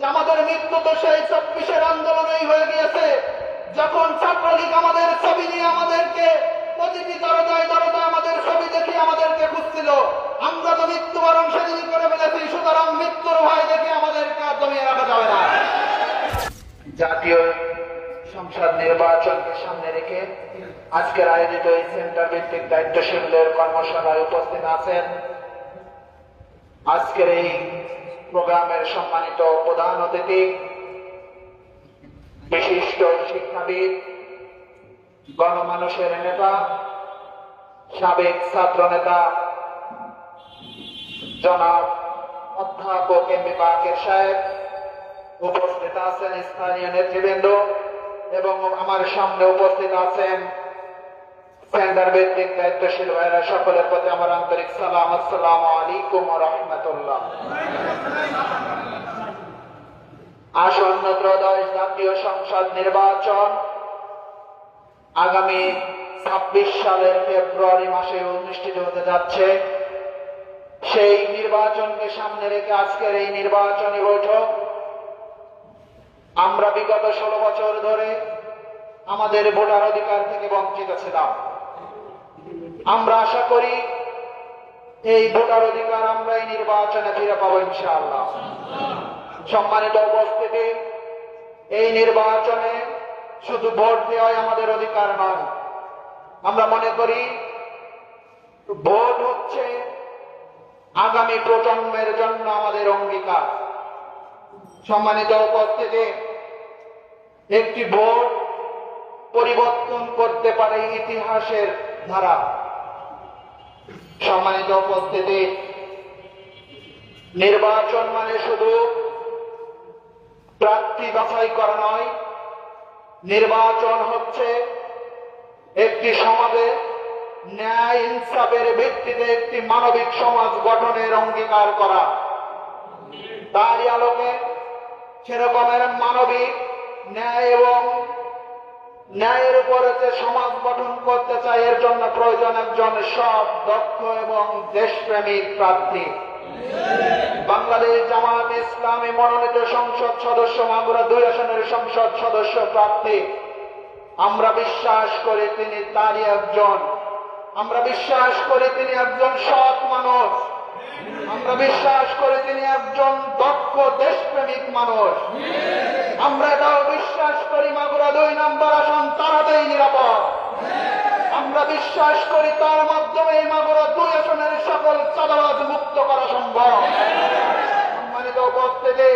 যে আমাদের মৃত্যু তো সেই 24-এর আন্দোলনেই হয়ে গিয়েছে, যখন ছাত্রলীগ আমাদের ছবি নিয়ে আমাদেরকে প্রতিটি দরজায় দরজায় আমাদের ছবি দেখে আমাদেরকে খুঁজছিল। আমরা তো মৃত্যুবরণ সেদিনই করে ফেলেছি, সুতরাং মৃত্যুর ভয় দেখে আমাদেরকে আর দমিয়ে রাখা যাবে না। জাতীয় সংসদ নির্বাচনকে সামনে রেখে আজকের আয়োজিত এই সেন্টার ভিত্তিক দায়িত্বশীলদের কর্মশালায় উপস্থিত আছেন আজকের এই প্রোগ্রামের সম্মানিত প্রধান অতিথি, বিশিষ্ট শিক্ষাবিদ, গণমানুষের নেতা, সাবেক ছাত্র নেতা জনাব অধ্যাপক এমবি বাকের সাহেব, উপস্থিত আছেন স্থানীয় নেতৃবৃন্দ এবং আমার সামনে উপস্থিত আছেন সেন্টার ভিত্তিক দায়িত্বশীল ভাইরা, সকলের প্রতি আমার আন্তরিক সালাম। আসসালামু আলাইকুম ওয়া রাহমাতুল্লাহ। আসন্ন ত্রয়োদশ জাতীয় সংসদ নির্বাচন আগামী 26 সালের ফেব্রুয়ারি মাসে অনুষ্ঠিত হতে যাচ্ছে। সেই নির্বাচনকে সামনে রেখে আজকের এই নির্বাচনী বৈঠক। আমরা বিগত 16 বছর ধরে আমাদের ভোটার অধিকার থেকে বঞ্চিত ছিলাম। আমরা আশা করি এই ভোটার অধিকার আমরা এই নির্বাচনে ফিরে পাবো ইনশাআল্লাহ। সম্মানিত উপস্থিতি, এই নির্বাচনে শুধু ভোট দেওয়াই আমাদের অধিকার নয়। আমরা মনে করি ভোট হচ্ছে আগামী প্রজন্মের জন্য আমাদের অঙ্গীকার। সম্মানিত উপস্থিতি, একটি ভোট পরিবর্তন করতে পারে ইতিহাসের ধারা। সম্মানিত উপস্থিতি, নির্বাচন মানে শুধু প্রার্থী বাছাই করা নয়, নির্বাচন হচ্ছে একটি সমাজে ন্যায় ইনসাফের ভিত্তিতে একটি মানবিক সমাজ গঠনের অঙ্গীকার করা। তারই আলোকে সেরকমের মানবিক ন্যায় এবং ন্যায়ের উপরে যে সমাজ গঠন করতে চায়, এর জন্য প্রয়োজন একজন সৎ, দক্ষ এবং দেশপ্রেমিক প্রার্থী। বাংলাদেশ জামাত ইসলামী মনোনীত সংসদ সদস্য মাগুরা 2 আসনের সংসদ সদস্য প্রার্থী, আমরা বিশ্বাস করি তিনি তারই একজন। আমরা বিশ্বাস করি তিনি একজন সৎ মানুষ। আমরা বিশ্বাস করি তিনি একজন দক্ষ দেশপ্রেমিক মানুষ। আমরা এটাও বিশ্বাস করি মাগুরা 2 নম্বর আসন তারাতেই নিরাপদ। আমরা বিশ্বাস করি তার মাধ্যমে মাগুরা 2 আসনের সকল চাঁদাবাজ মুক্ত করা সম্ভব। সম্মানিত উপস্থিতি,